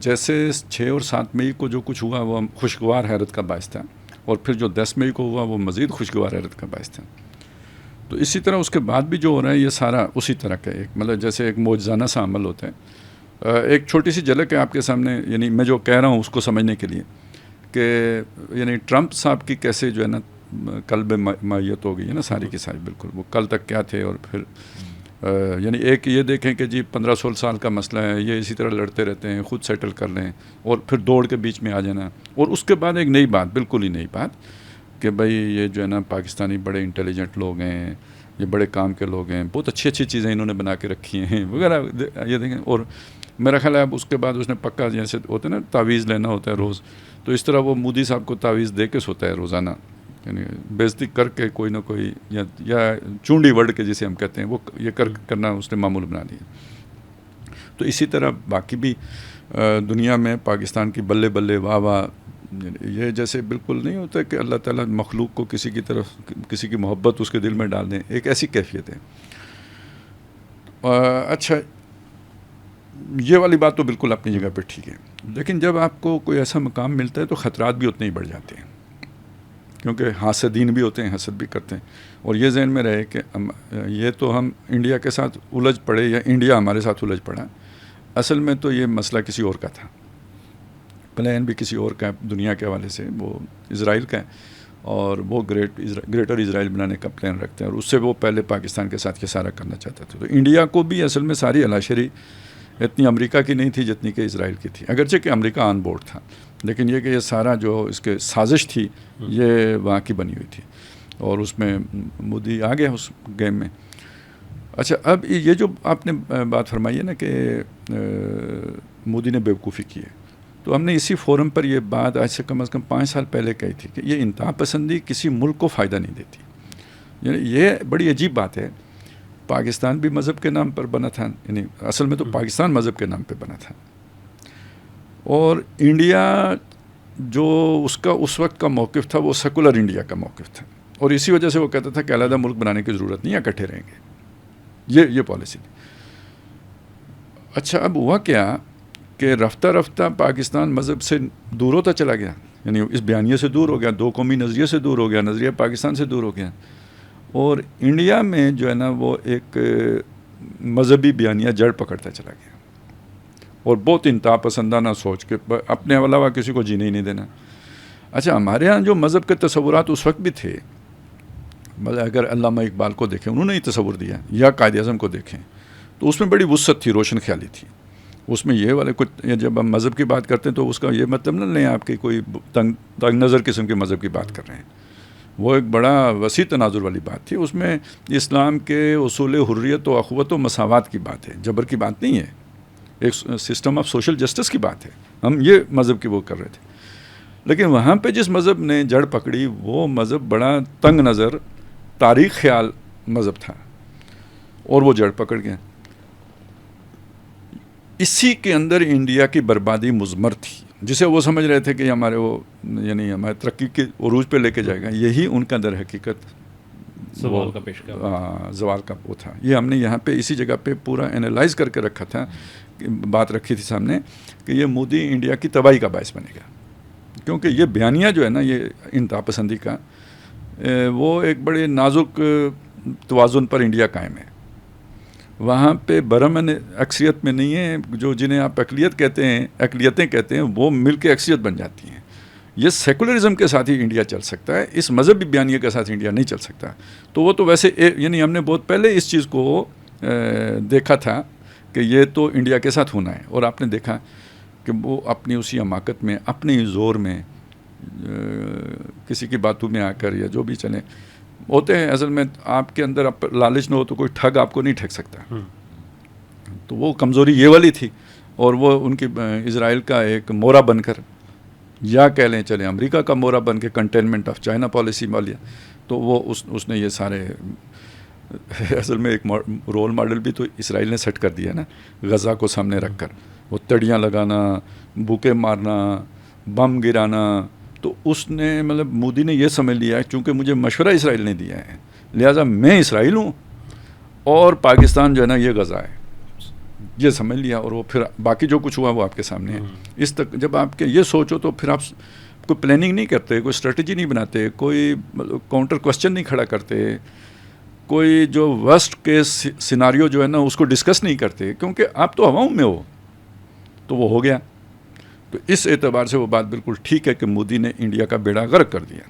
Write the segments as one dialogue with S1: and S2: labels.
S1: جیسے 6 اور 7 مئی کو جو کچھ ہوا وہ خوشگوار حیرت کا باعث تھا، اور پھر جو 10 مئی کو ہوا وہ مزید خوشگوار حیرت کا باعث تھا. تو اسی طرح اس کے بعد بھی جو ہو رہا ہے یہ سارا اسی طرح کا ایک مطلب جیسے ایک معجزانہ سا عمل ہوتا ہے. ایک چھوٹی سی جھلک ہے آپ کے سامنے، یعنی میں جو کہہ رہا ہوں اس کو سمجھنے کے لیے کہ یعنی ٹرمپ صاحب کی کیسے جو ہے نا قلب مائیت ہو گئی ہے نا ساری کی ساری. بالکل وہ کل تک کیا تھے، اور پھر یعنی ایک یہ دیکھیں کہ جی 15-16 سال کا مسئلہ ہے، یہ اسی طرح لڑتے رہتے ہیں، خود سیٹل کر لیں اور پھر دوڑ کے بیچ میں آ جانا. اور اس کے بعد ایک نئی بات، بالکل ہی نئی بات کہ بھائی یہ جو ہے نا پاکستانی بڑے انٹیلیجنٹ لوگ ہیں، یہ بڑے کام کے لوگ ہیں، بہت اچھی اچھی چیزیں انہوں نے بنا کے رکھی ہیں وغیرہ یہ دیکھیں. اور میرا خیال ہے اب اس کے بعد اس نے پکا جیسے ہوتا ہے نا تعویذ لینا ہوتا ہے روز، تو اس طرح وہ مودی صاحب کو تعویذ دے کے سوتا ہے روزانہ، یعنی بےزتی کر کے کوئی نہ کوئی یا چونڈی ورڈ کے جسے ہم کہتے ہیں وہ یہ کرنا اس نے معمول بنا لیا. تو اسی طرح باقی بھی دنیا میں پاکستان کی بلے بلے واہ واہ یہ جیسے بالکل نہیں ہوتا کہ اللہ تعالیٰ مخلوق کو کسی کی طرف کسی کی محبت اس کے دل میں ڈال دیں، ایک ایسی کیفیت ہے. اچھا یہ والی بات تو بالکل اپنی جگہ پہ ٹھیک ہے، لیکن جب آپ کو کوئی ایسا مقام ملتا ہے تو خطرات بھی اتنے ہی بڑھ جاتے ہیں، کیونکہ حاسدین بھی ہوتے ہیں، حسد بھی کرتے ہیں. اور یہ ذہن میں رہے کہ یہ تو ہم انڈیا کے ساتھ الجھ پڑے یا انڈیا ہمارے ساتھ الجھ پڑا، اصل میں تو یہ مسئلہ کسی اور کا تھا، پلان بھی کسی اور کا ہے دنیا کے حوالے سے، وہ اسرائیل کا ہے، اور وہ گریٹر اسرائیل بنانے کا پلان رکھتے ہیں، اور اس سے وہ پہلے پاکستان کے ساتھ یہ سارا کرنا چاہتا تھا. تو انڈیا کو بھی اصل میں ساری علاشری اتنی امریکہ کی نہیں تھی جتنی کہ اسرائیل کی تھی، اگرچہ کہ امریکہ آن بورڈ تھا، لیکن یہ کہ یہ سارا جو اس کے سازش تھی یہ وہاں کی بنی ہوئی تھی، اور اس میں مودی آ گیا اس گیم میں. اچھا اب یہ جو آپ نے بات فرمائی ہے نا کہ مودی نے بیوقوفی کی ہے، تو ہم نے اسی فورم پر یہ بات آج سے کم از کم 5 سال پہلے کہی تھی کہ یہ انتہا پسندی کسی ملک کو فائدہ نہیں دیتی. یعنی یہ بڑی عجیب بات ہے، پاکستان بھی مذہب کے نام پر بنا تھا، یعنی اصل میں تو پاکستان مذہب کے نام پہ بنا تھا، اور انڈیا جو اس کا اس وقت کا موقف تھا وہ سیکولر انڈیا کا موقف تھا، اور اسی وجہ سے وہ کہتا تھا کہ علیحدہ ملک بنانے کی ضرورت نہیں ہے، اکٹھے رہیں گے، یہ پالیسی تھی. اچھا اب ہوا کیا کہ رفتہ رفتہ پاکستان مذہب سے دور ہوتا چلا گیا، یعنی اس بیانیے سے دور ہو گیا، دو قومی نظریے سے دور ہو گیا، نظریہ پاکستان سے دور ہو گیا، اور انڈیا میں جو ہے نا وہ ایک مذہبی بیانیہ جڑ پکڑتا چلا گیا، اور بہت انتہا پسندانہ سوچ کے اپنے علاوہ کسی کو جینے ہی نہیں دینا. اچھا ہمارے ہاں جو مذہب کے تصورات اس وقت بھی تھے، مطلب اگر علامہ اقبال کو دیکھیں انہوں نے ہی تصور دیا، یا قائد اعظم کو دیکھیں تو اس میں بڑی وسعت تھی، روشن خیالی تھی. اس میں یہ والے کچھ جب ہم مذہب کی بات کرتے ہیں تو اس کا یہ مطلب نہ لیں آپ کی کوئی تنگ نظر قسم کے مذہب کی بات کر رہے ہیں، وہ ایک بڑا وسیع تناظر والی بات تھی. اس میں اسلام کے اصول حریت و اخوت و مساوات کی بات ہے، جبر کی بات نہیں ہے، ایک سسٹم آف سوشل جسٹس کی بات ہے. ہم یہ مذہب کی وہ کر رہے تھے، لیکن وہاں پہ جس مذہب نے جڑ پکڑی وہ مذہب بڑا تنگ نظر تاریخ خیال مذہب تھا، اور وہ جڑ پکڑ گیا. اسی کے اندر انڈیا کی بربادی مضمر تھی، جسے وہ سمجھ رہے تھے کہ ہمارے وہ یعنی ہمارے ترقی کے عروج پہ لے کے جائے گا، یہی ان کا در حقیقت
S2: زوال کا پیش
S1: زوال کا وہ تھا. یہ ہم نے یہاں پہ اسی جگہ پہ پورا انالائز کر کے رکھا تھا، بات رکھی تھی سامنے کہ یہ مودی انڈیا کی تباہی کا باعث بنے گا، کیونکہ یہ بیانیہ جو ہے نا یہ انتہا پسندی کا وہ ایک بڑے نازک توازن پر انڈیا قائم ہے. وہاں پہ برہمن اکثریت میں نہیں ہے، جو جنہیں آپ اقلیت کہتے ہیں، اقلیتیں کہتے ہیں، وہ مل کے اکثریت بن جاتی ہیں. یہ سیکولرزم کے ساتھ ہی انڈیا چل سکتا ہے، اس مذہبی بیانیے کے ساتھ انڈیا نہیں چل سکتا. تو وہ تو ویسے یعنی ہم نے بہت پہلے اس چیز کو دیکھا تھا کہ یہ تو انڈیا کے ساتھ ہونا ہے، اور آپ نے دیکھا کہ وہ اپنی اسی حماقت میں، اپنی زور میں، کسی کی باتوں میں آ کر یا جو بھی چلیں ہوتے ہیں. اصل میں آپ کے اندر لالچ نہ ہو تو کوئی ٹھگ آپ کو نہیں ٹھگ سکتا. تو وہ کمزوری یہ والی تھی، اور وہ ان کی اسرائیل کا ایک مورا بن کر، یا کہہ لیں چلیں امریکہ کا مورا بن کے کنٹینمنٹ آف چائنا پالیسی والی، تو وہ اس نے یہ سارے اصل میں ایک رول ماڈل بھی تو اسرائیل نے سیٹ کر دیا نا، غزہ کو سامنے رکھ کر وہ تڑیاں لگانا، بھوکے مارنا، بم گرانا. تو اس نے مطلب مودی نے یہ سمجھ لیا ہے چونکہ مجھے مشورہ اسرائیل نے دیا ہے، لہٰذا میں اسرائیل ہوں اور پاکستان جو ہے نا یہ غزہ ہے. یہ سمجھ لیا اور وہ پھر باقی جو کچھ ہوا وہ آپ کے سامنے ہے. اس تک جب آپ کے یہ سوچو تو پھر آپ کوئی پلاننگ نہیں کرتے, کوئی اسٹریٹجی نہیں بناتے, کوئی کاؤنٹر کوسچن نہیں کھڑا کرتے, کوئی جو ورسٹ کیس سیناریو جو ہے نا اس کو ڈسکس نہیں کرتے, کیونکہ آپ تو عوام میں ہو. تو وہ ہو گیا. تو اس اعتبار سے وہ بات بالکل ٹھیک ہے کہ مودی نے انڈیا کا بیڑا غرق کر دیا,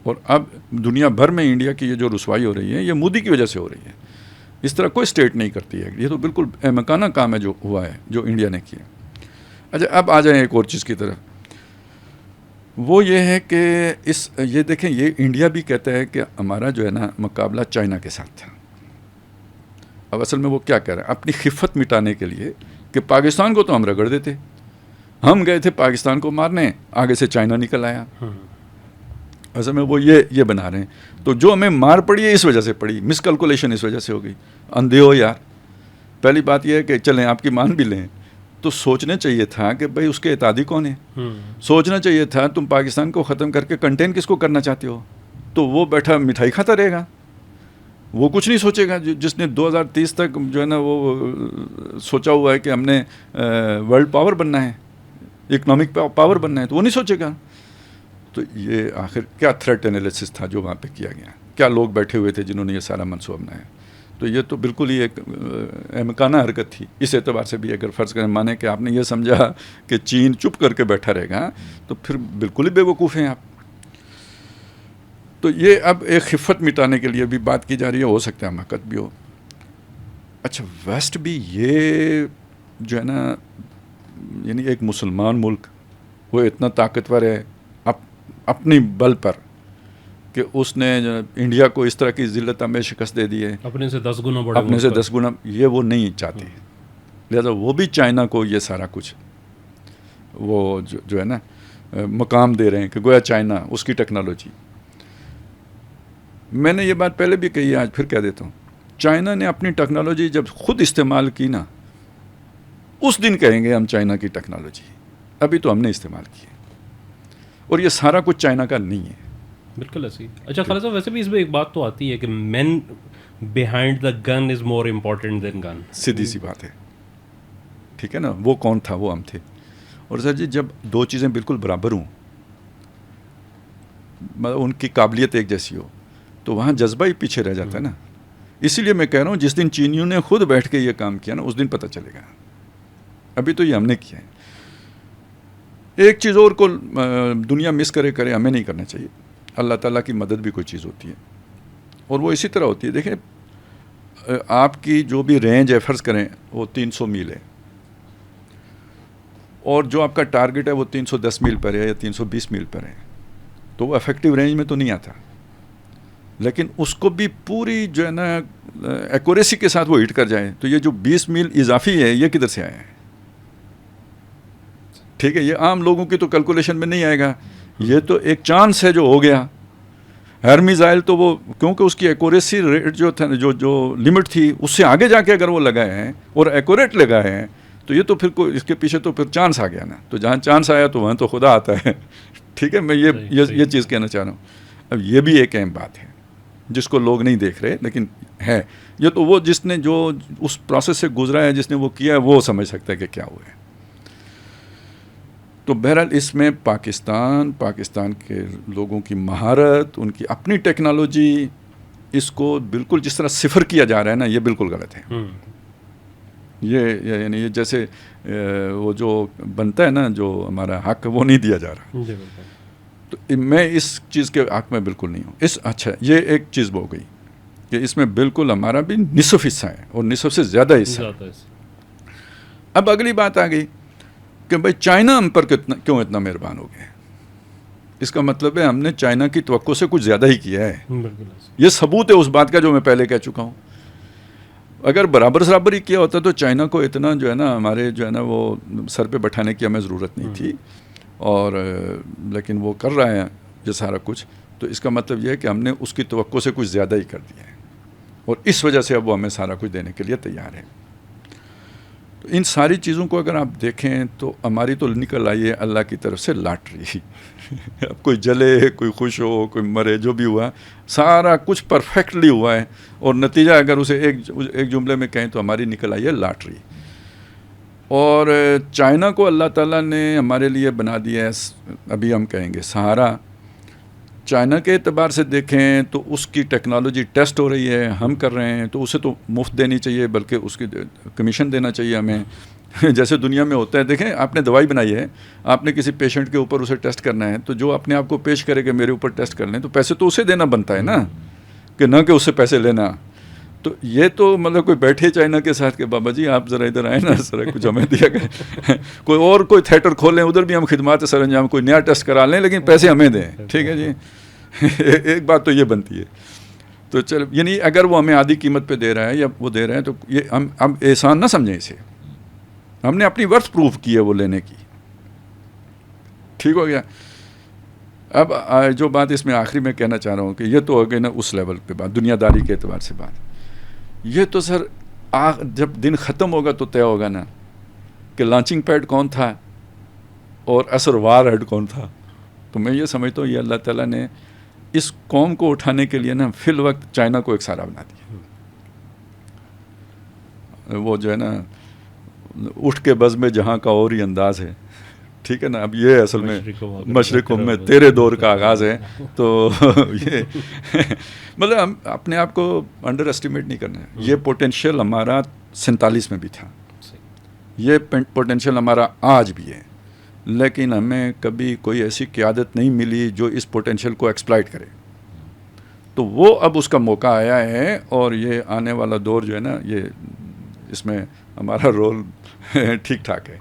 S1: اور اب دنیا بھر میں انڈیا کی یہ جو رسوائی ہو رہی ہے یہ مودی کی وجہ سے ہو رہی ہے. اس طرح کوئی اسٹیٹ نہیں کرتی ہے. یہ تو بالکل احمقانہ کام ہے جو ہوا ہے, جو انڈیا نے کیا. اچھا اب آ جائیں ایک اور چیز کی طرف. وہ یہ ہے کہ یہ دیکھیں, یہ انڈیا بھی کہتا ہے کہ ہمارا جو ہے نا مقابلہ چائنا کے ساتھ تھا. اب اصل میں وہ کیا کہہ رہا ہے, اپنی خفت مٹانے کے لیے کہ پاکستان کو تو ہم رگڑ دیتے, ہم گئے تھے پاکستان کو مارنے, آگے سے چائنا نکل آیا. اصل میں وہ یہ بنا رہے ہیں. تو جو ہمیں مار پڑی ہے اس وجہ سے پڑی, مس کیلکولیشن اس وجہ سے ہو گئی. اندھے ہو یار. پہلی بات یہ ہے کہ چلیں آپ کی مان بھی لیں, تو سوچنا چاہیے تھا کہ بھائی اس کے اعتادی کون ہیں. سوچنا چاہیے تھا تم پاکستان کو ختم کر کے کنٹین کس کو کرنا چاہتے ہو. تو وہ بیٹھا مٹھائی کھاتا رہے گا, وہ کچھ نہیں سوچے گا. جس نے 2030 تک جو ہے نا وہ سوچا ہوا ہے کہ ہم نے ورلڈ پاور بننا ہے, اکنامک پاور بننا ہے, تو وہ نہیں سوچے گا. تو یہ آخر کیا تھریٹ انالیسس تھا جو وہاں پہ کیا گیا, کیا لوگ بیٹھے ہوئے تھے جنہوں نے یہ سارا منصوبہ بنایا. تو یہ تو بالکل ہی ایک احمقانہ حرکت تھی. اس اعتبار سے بھی اگر فرض کریں مانے کہ آپ نے یہ سمجھا کہ چین چپ کر کے بیٹھا رہے گا, تو پھر بالکل ہی بے وقوف ہیں آپ. تو یہ اب ایک خفت مٹانے کے لیے بھی بات کی جا رہی ہے, ہو سکتا ہے حماقت بھی ہو. اچھا ویسٹ بھی یہ جو ہے نا, یعنی ایک مسلمان ملک, وہ اتنا طاقتور ہے اپنی بل پر کہ اس نے انڈیا کو اس طرح کی ذلت میں شکست دے دی ہے,
S2: اپنے سے 10 گنا بڑا,
S1: اپنے سے 10 گنا. یہ وہ نہیں چاہتی, لہذا وہ بھی چائنا کو یہ سارا کچھ وہ جو ہے نا مقام دے رہے ہیں کہ گویا چائنا اس کی ٹیکنالوجی. میں نے یہ بات پہلے بھی کہی ہے, آج پھر کہہ دیتا ہوں. چائنا نے اپنی ٹیکنالوجی جب خود استعمال کی نا, اس دن کہیں گے ہم چائنا کی ٹیکنالوجی, ابھی تو ہم نے استعمال کی ہے, اور یہ سارا کچھ چائنا کا نہیں ہے.
S2: بالکل ایسی. اچھا خالد صاحب, ویسے بھی اس میں ایک بات تو آتی ہے کہ مین behind the gun is more important دین گن.
S1: سیدھی سی بات ہے, ٹھیک ہے نا. وہ کون تھا, وہ ہم تھے. اور سر جی جب دو چیزیں بالکل برابر ہوں, مطلب ان کی قابلیت ایک جیسی ہو, تو وہاں جذبہ ہی پیچھے رہ جاتا ہے نا. اسی لیے میں کہہ رہا ہوں جس دن چینیوں نے خود بیٹھ کے یہ کام کیا نا, اس دن پتہ چلے گا. ابھی تو یہ ہم نے کیا ہے. ایک چیز اور کو دنیا مس کرے ہمیں نہیں کرنا چاہیے. اللہ تعالیٰ کی مدد بھی کوئی چیز ہوتی ہے, اور وہ اسی طرح ہوتی ہے. دیکھیں آپ کی جو بھی رینج ہے فرض کریں وہ 300 میل ہے, اور جو آپ کا ٹارگٹ ہے وہ 310 میل پر ہے یا 320 میل پر ہے, تو وہ افیکٹو رینج میں تو نہیں آتا. لیکن اس کو بھی پوری جو ہے نا ایکوریسی کے ساتھ وہ ہٹ کر جائے, تو یہ جو 20 میل اضافی ہے یہ کدھر سے آیا ہے. ٹھیک ہے, یہ عام لوگوں کی تو کیلکولیشن میں نہیں آئے گا. یہ تو ایک چانس ہے جو ہو گیا. ہر میزائل تو وہ کیونکہ اس کی ایکوریسی ریٹ جو تھا, جو لمٹ تھی, اس سے آگے جا کے اگر وہ لگائے ہیں اور ایکوریٹ لگائے ہیں, تو یہ تو پھر اس کے پیچھے تو پھر چانس آ گیا نا. تو جہاں چانس آیا تو وہاں تو خدا آتا ہے. ٹھیک ہے, میں یہ چیز کہنا چاہ رہا ہوں. اب یہ بھی ایک اہم بات ہے جس کو لوگ نہیں دیکھ رہے, لیکن ہے. یہ تو وہ جس نے جو اس پروسیس سے گزرا ہے, جس نے وہ کیا ہے, وہ سمجھ سکتا ہے کہ کیا ہوا ہے. تو بہرحال اس میں پاکستان کے لوگوں کی مہارت, ان کی اپنی ٹیکنالوجی, اس کو بالکل جس طرح صفر کیا جا رہا ہے نا, یہ بالکل غلط ہے. یہ یعنی یہ جیسے وہ جو بنتا ہے نا, جو ہمارا حق وہ نہیں دیا جا رہا. تو میں اس چیز کے حق میں بالکل نہیں ہوں. اچھا یہ ایک چیز ہو گئی کہ اس میں بالکل ہمارا بھی نصف حصہ ہے, اور نصف سے زیادہ حصہ ہے. اب اگلی بات آ گئی کہ بھائی چائنا ہم پر کیوں اتنا مہربان ہو گیا. اس کا مطلب ہے ہم نے چائنا کی توقع سے کچھ زیادہ ہی کیا ہے. یہ ثبوت ہے اس بات کا جو میں پہلے کہہ چکا ہوں. اگر برابر ہی کیا ہوتا تو چائنا کو اتنا جو ہے نا ہمارے جو ہے نا وہ سر پہ بٹھانے کی ہمیں ضرورت نہیں تھی. اور لیکن وہ کر رہا ہے یہ سارا کچھ, تو اس کا مطلب یہ ہے کہ ہم نے اس کی توقع سے کچھ زیادہ ہی کر دیا ہے, اور اس وجہ سے اب وہ ہمیں سارا کچھ دینے کے لیے تیار ہے. تو ان ساری چیزوں کو اگر آپ دیکھیں تو ہماری تو نکل آئی ہے اللہ کی طرف سے لاٹری. اب کوئی جلے, کوئی خوش ہو, کوئی مرے, جو بھی ہوا سارا کچھ پرفیکٹلی ہوا ہے, اور نتیجہ اگر اسے ایک جملے میں کہیں تو ہماری نکل آئی ہے لاٹری. اور چائنا کو اللہ تعالیٰ نے ہمارے لیے بنا دیا ہے، ابھی ہم کہیں گے سہارا. چائنا کے اعتبار سے دیکھیں تو اس کی ٹیکنالوجی ٹیسٹ ہو رہی ہے، ہم کر رہے ہیں، تو اسے تو مفت دینی چاہیے، بلکہ اس کی کمیشن دینا چاہیے ہمیں. جیسے دنیا میں ہوتا ہے، دیکھیں آپ نے دوائی بنائی ہے، آپ نے کسی پیشنٹ کے اوپر اسے ٹیسٹ کرنا ہے، تو جو اپنے آپ کو پیش کرے کہ میرے اوپر ٹیسٹ کر لیں، تو پیسے تو اسے دینا بنتا ہے نا، کہ نہ کہ اس سے پیسے لینا. تو یہ تو مطلب کوئی بیٹھے چائنا کے ساتھ کہ بابا جی آپ ذرا ادھر آئیں نا، ذرا کچھ ہمیں دیا کریں. کوئی تھیٹر کھولیں، ادھر بھی ہم خدمات سر انجام، کوئی نیا ٹیسٹ کرا لیں، لیکن پیسے ہمیں دیں. ٹھیک ہے جی. ایک بات تو یہ بنتی ہے. تو چل، یعنی اگر وہ ہمیں آدھی قیمت پہ دے رہا ہے یا وہ دے رہے ہیں، تو یہ ہم احسان نہ سمجھیں اسے. ہم نے اپنی ورتھ پروف کی ہے وہ لینے کی. ٹھیک ہو گیا. اب جو بات اس میں آخری میں کہنا چاہ رہا ہوں کہ یہ تو ہو گئی نا اس لیول پہ بات، دنیا داری کے اعتبار سے بات. یہ تو سر جب دن ختم ہوگا تو طے ہوگا نا کہ لانچنگ پیڈ کون تھا اور اثر وار ہیڈ کون تھا. تو میں یہ سمجھتا ہوں یہ اللہ تعالیٰ نے اس قوم کو اٹھانے کے لیے نا فی الوقت چائنا کو ایک سہارا بنا دیا. وہ جو ہے نا اٹھ کے بز میں جہاں کا اور ہی انداز ہے. ٹھیک ہے نا. اب یہ اصل میں مشرق میں تیرے دور کا آغاز ہے. تو یہ مطلب ہم اپنے آپ کو انڈر اسٹیمیٹ نہیں کرنا ہے. یہ پوٹینشیل ہمارا 47 میں بھی تھا، یہ پوٹینشیل ہمارا آج بھی ہے، لیکن ہمیں کبھی کوئی ایسی قیادت نہیں ملی جو اس پوٹینشیل کو ایکسپلائٹ کرے. تو وہ اب اس کا موقع آیا ہے، اور یہ آنے والا دور جو ہے نا، یہ اس میں ہمارا رول ٹھیک ٹھاک ہے.